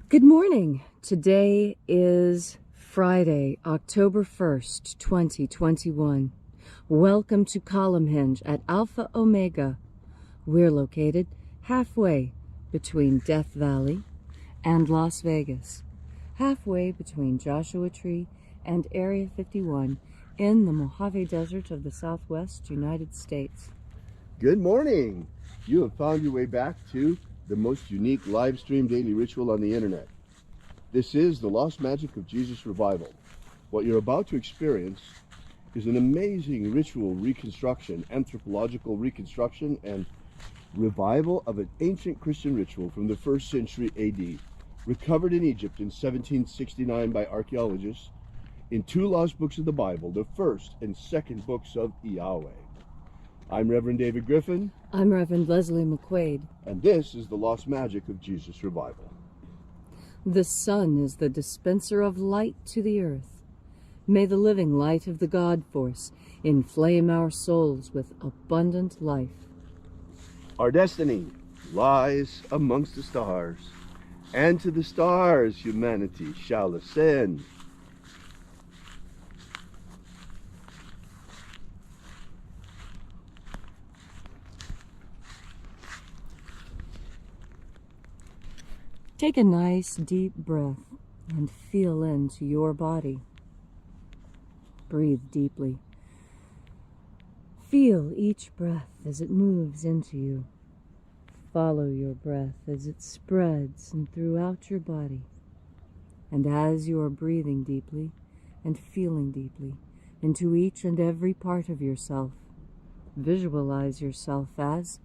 Good morning. Today is Friday, October 1st, 2021. Welcome to Columnhenge at Alpha Omega. We're located halfway between Death Valley and Las Vegas, halfway between Joshua Tree and Area 51 in the Mojave Desert of the Southwest United States. Good morning. You have found your way back to the most unique live stream daily ritual on the internet. This is the Lost Magic of Jesus Revival. What you're about to experience is an amazing ritual reconstruction, anthropological reconstruction and revival of an ancient Christian ritual from the 1st century AD, recovered in Egypt in 1769 by archaeologists in two lost books of the Bible, the first and second books of IAOE. I'm Reverend David Griffin. I'm Reverend Leslie McQuade. And this is the Lost Magic of Jesus Revival. The sun is the dispenser of light to the earth. May the living light of the God force inflame our souls with abundant life. Our destiny lies amongst the stars, and to the stars humanity shall ascend. Take a nice deep breath and feel into your body. Breathe deeply. Feel each breath as it moves into you. Follow your breath as it spreads and throughout your body. And as you are breathing deeply and feeling deeply into each and every part of yourself, visualize yourself as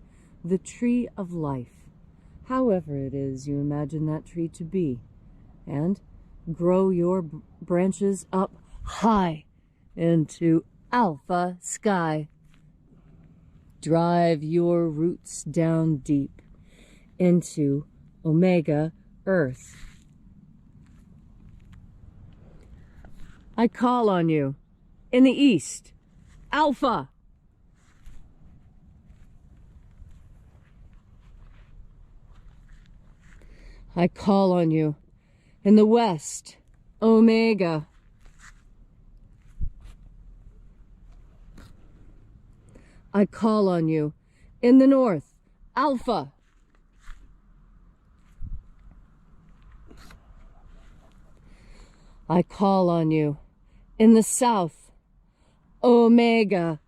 the tree of life, however it is you imagine that tree to be, and grow your branches up high into alpha sky. Drive your roots down deep into omega earth. I call on you in the east, alpha. I call on you in the west, omega. I call on you in the north, alpha. I call on you in the south, omega.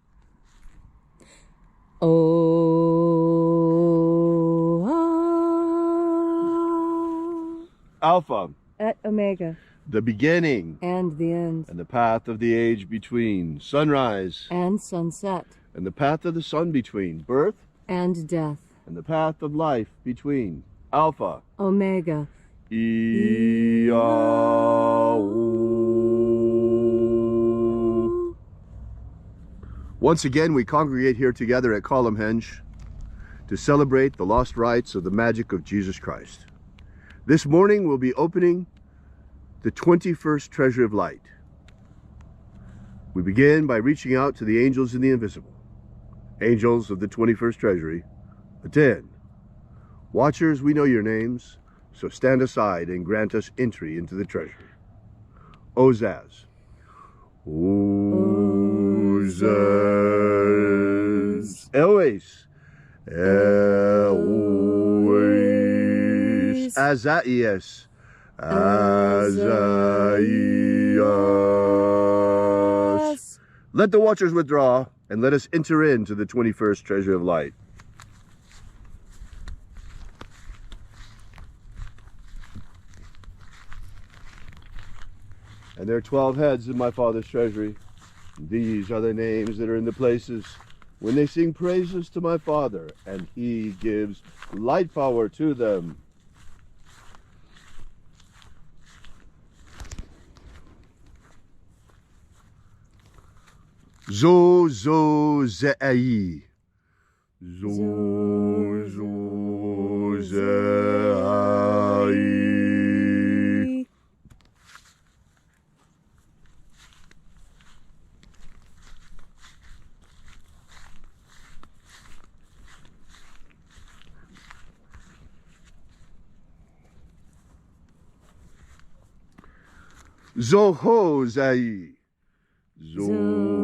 Alpha, at omega, the beginning and the end, and the path of the age between, sunrise and sunset, and the path of the sun between, birth and death, and the path of life between, alpha, omega, IAOE. Once again, we congregate here together at Columnhenge to celebrate the lost rites of the magic of Jesus Christ. This morning we'll be opening the 21st Treasury of Light. We begin by reaching out to the angels in the invisible. Angels of the 21st Treasury, attend. Watchers, we know your names, so stand aside and grant us entry into the treasury. Ozaz. Ozaz. Elois. Elois. Azaias. Azaias. Let the watchers withdraw, and let us enter into the 21st Treasury of Light. And there are 12 heads in my Father's treasury. These are the names that are in the places when they sing praises to my Father, and he gives light power to them. Zo zo ze'ai. Zo zo ze'ai. Zohozai. Zohozai.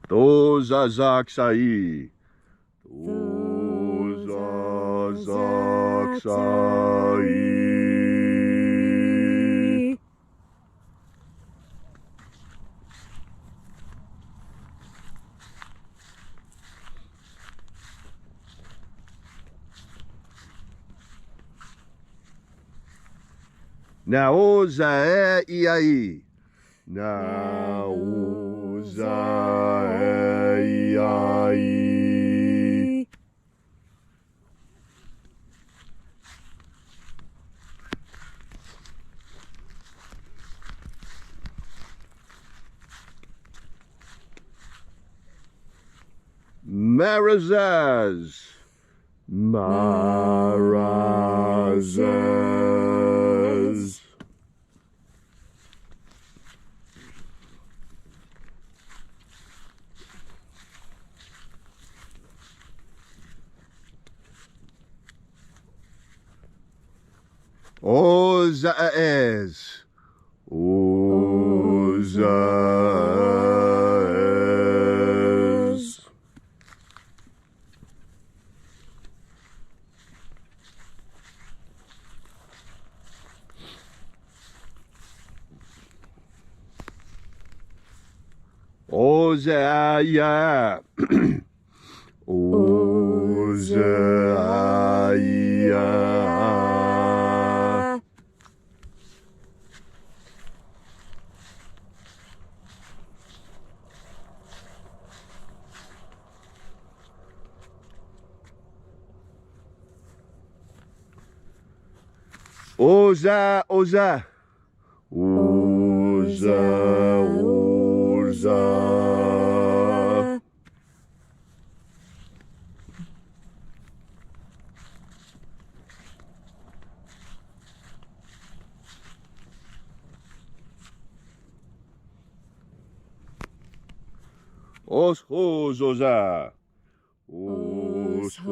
Tozazaksai. Tozazaksai. Naozae I. Naozae I. Marazaz. Marazaz. Ozaez. Ozaez. Ozaia. Ozaia. Oza, Oza. Oza, Oza. Oshozoza. Oshozoza.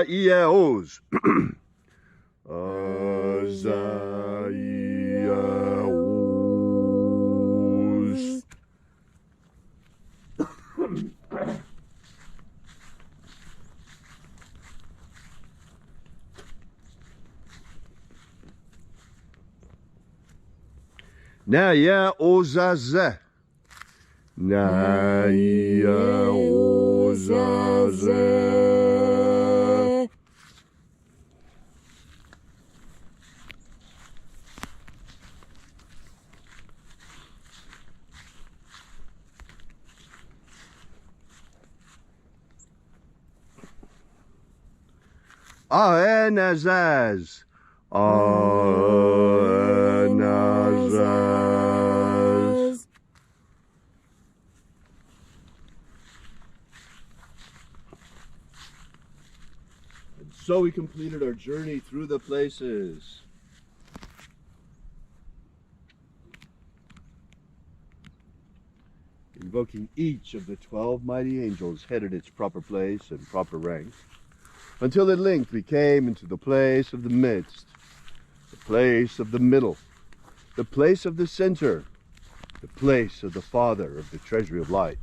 IAOs. IAOs. Now, yeah, Ozaze. Now, yeah, Ozaze. Aenazaz. Aenazaz. And so we completed our journey through the places. Invoking each of the 12 mighty angels headed its proper place and proper rank, until at length we came into the place of the midst, the place of the middle, the place of the center, the place of the Father of the treasury of light.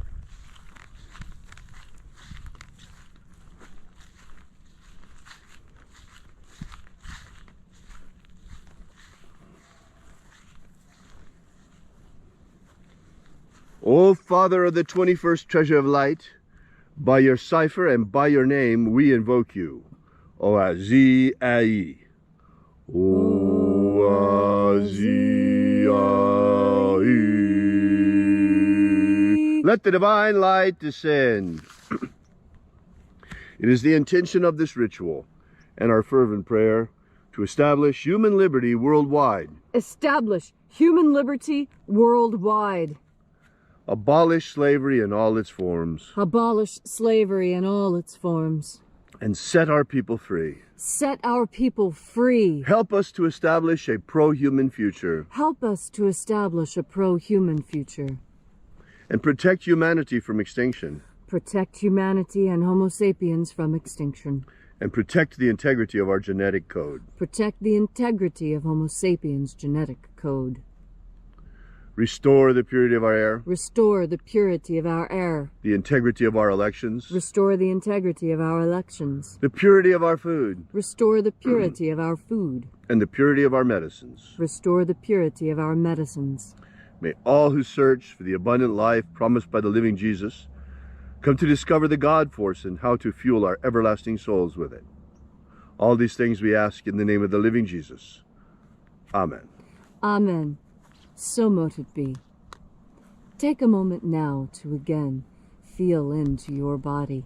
O Father of the 21st treasure of light, by your cipher and by your name we invoke you. Oazi Ai. Oazi Ai. Let the divine light descend It is the intention of this ritual and our fervent prayer to establish human liberty worldwide. Establish human liberty worldwide. Abolish slavery in all its forms. Abolish slavery in all its forms. And set our people free. Set our people free. Help us to establish a pro-human future. Help us to establish a pro-human future. And protect humanity from extinction. Protect humanity and Homo sapiens from extinction. And protect the integrity of our genetic code. Protect the integrity of Homo sapiens' genetic code. Restore the purity of our air. Restore the purity of our air. The integrity of our elections. Restore the integrity of our elections. The purity of our food. Restore the purity of our food. And the purity of our medicines. Restore the purity of our medicines. May all who search for the abundant life promised by the living Jesus come to discover the God force and how to fuel our everlasting souls with it. All these things we ask in the name of the living Jesus. Amen. Amen. So mote it be. Take a moment now to again feel into your body.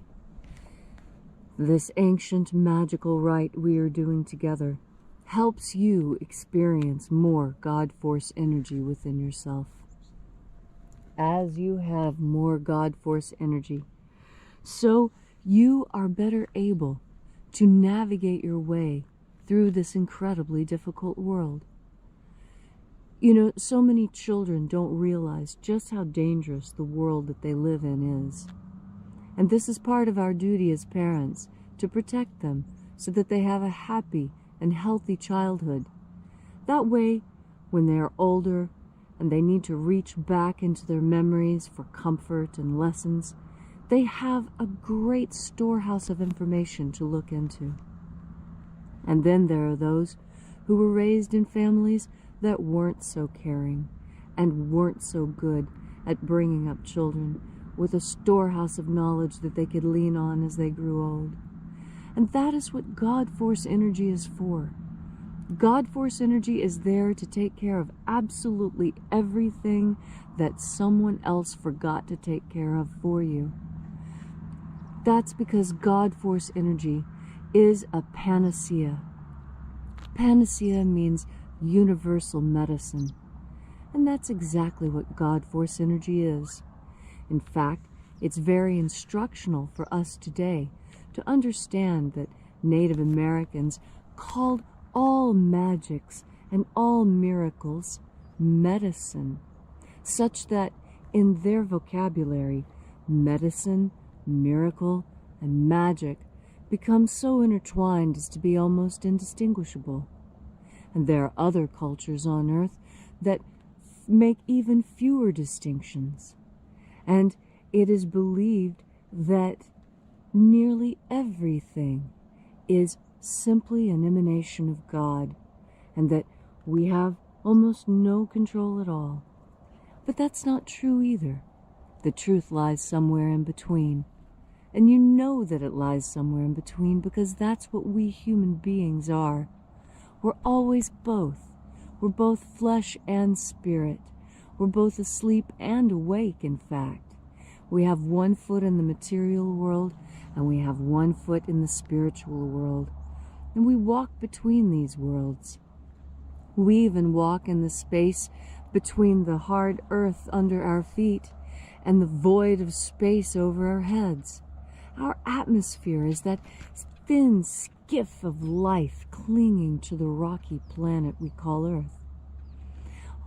This ancient magical rite we are doing together helps you experience more God Force energy within yourself. As you have more God Force energy, so you are better able to navigate your way through this incredibly difficult world. You know, so many children don't realize just how dangerous the world that they live in is. And this is part of our duty as parents, to protect them so that they have a happy and healthy childhood. That way, when they are older and they need to reach back into their memories for comfort and lessons, they have a great storehouse of information to look into. And then there are those who were raised in families that weren't so caring and weren't so good at bringing up children with a storehouse of knowledge that they could lean on as they grew old. And that is what God Force energy is for. God Force energy is there to take care of absolutely everything that someone else forgot to take care of for you. That's because God Force energy is a panacea. Panacea means universal medicine. And that's exactly what God Force energy is. In fact, it's very instructional for us today to understand that Native Americans called all magics and all miracles medicine, such that in their vocabulary, medicine, miracle, and magic become so intertwined as to be almost indistinguishable. And there are other cultures on Earth that make even fewer distinctions. And it is believed that nearly everything is simply an emanation of God, and that we have almost no control at all. But that's not true either. The truth lies somewhere in between. And you know that it lies somewhere in between because that's what we human beings are. We're always both. We're both flesh and spirit. We're both asleep and awake, in fact. We have one foot in the material world, and we have one foot in the spiritual world. And we walk between these worlds. We even walk in the space between the hard earth under our feet and the void of space over our heads. Our atmosphere is that thin skiff of life clinging to the rocky planet we call Earth.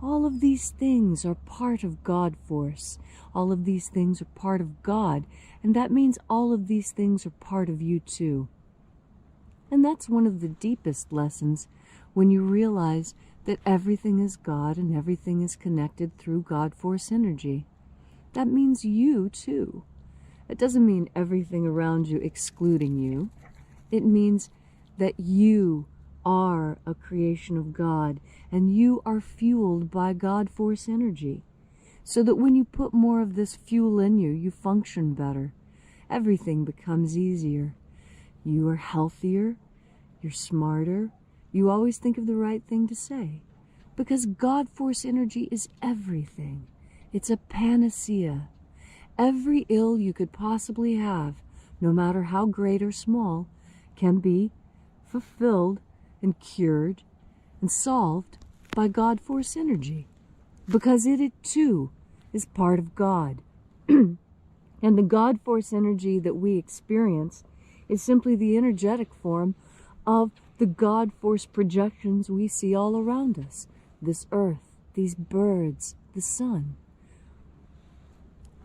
All of these things are part of God Force. All of these things are part of God, and that means all of these things are part of you too. And that's one of the deepest lessons when you realize that everything is God and everything is connected through God Force energy. That means you too. It doesn't mean everything around you excluding you. It means that you are a creation of God and you are fueled by God Force energy. So that when you put more of this fuel in you, you function better. Everything becomes easier. You are healthier. You're smarter. You always think of the right thing to say. Because God Force energy is everything. It's a panacea. Every ill you could possibly have no matter how great or small, can be fulfilled and cured and solved by God Force energy, because it too is part of God. And the God Force energy that we experience is simply the energetic form of the God Force projections we see all around us. This earth, these birds, the sun.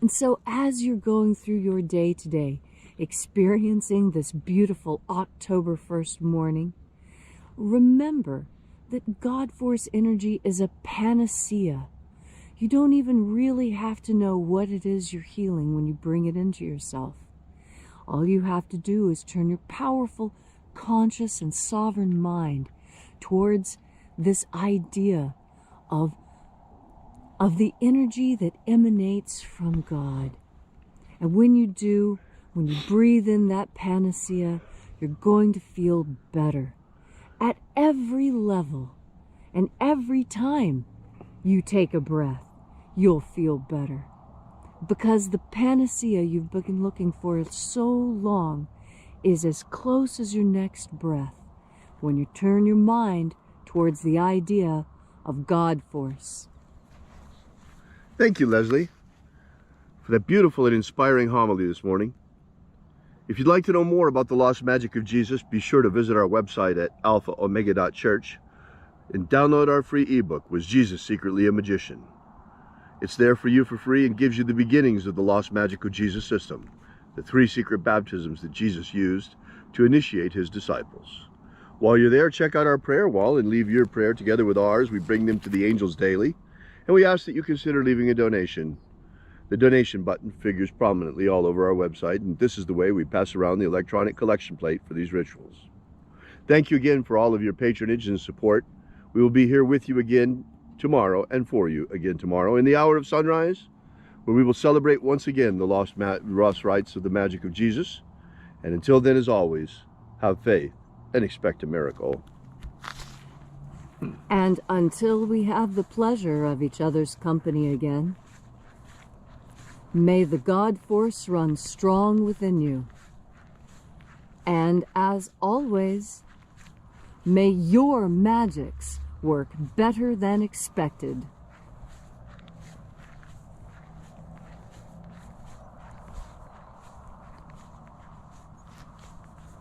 And so as you're going through your day today, experiencing this beautiful October 1st morning, remember that God Force energy is a panacea. You don't even really have to know what it is you're healing when you bring it into yourself. All you have to do is turn your powerful, conscious, and sovereign mind towards this idea of the energy that emanates from God. And when you do, when you breathe in that panacea, you're going to feel better at every level. And every time you take a breath, you'll feel better. Because the panacea you've been looking for so long is as close as your next breath when you turn your mind towards the idea of God Force. Thank you, Leslie, for that beautiful and inspiring homily this morning. If you'd like to know more about the lost magic of Jesus, be sure to visit our website at alphaomega.church and download our free ebook, Was Jesus Secretly a Magician? It's there for you for free and gives you the beginnings of the lost magic of Jesus system, the 3 secret baptisms that Jesus used to initiate his disciples. While you're there, check out our prayer wall and leave your prayer together with ours. We bring them to the angels daily, and we ask that you consider leaving a donation. The donation button figures prominently all over our website, and this is the way we pass around the electronic collection plate for these rituals. Thank you again for all of your patronage and support. We will be here with you again tomorrow and for you again tomorrow in the hour of sunrise, where we will celebrate once again the lost rites of the magic of Jesus. And until then, as always, have faith and expect a miracle. And until we have the pleasure of each other's company again, may the God Force run strong within you. And as always, may your magics work better than expected.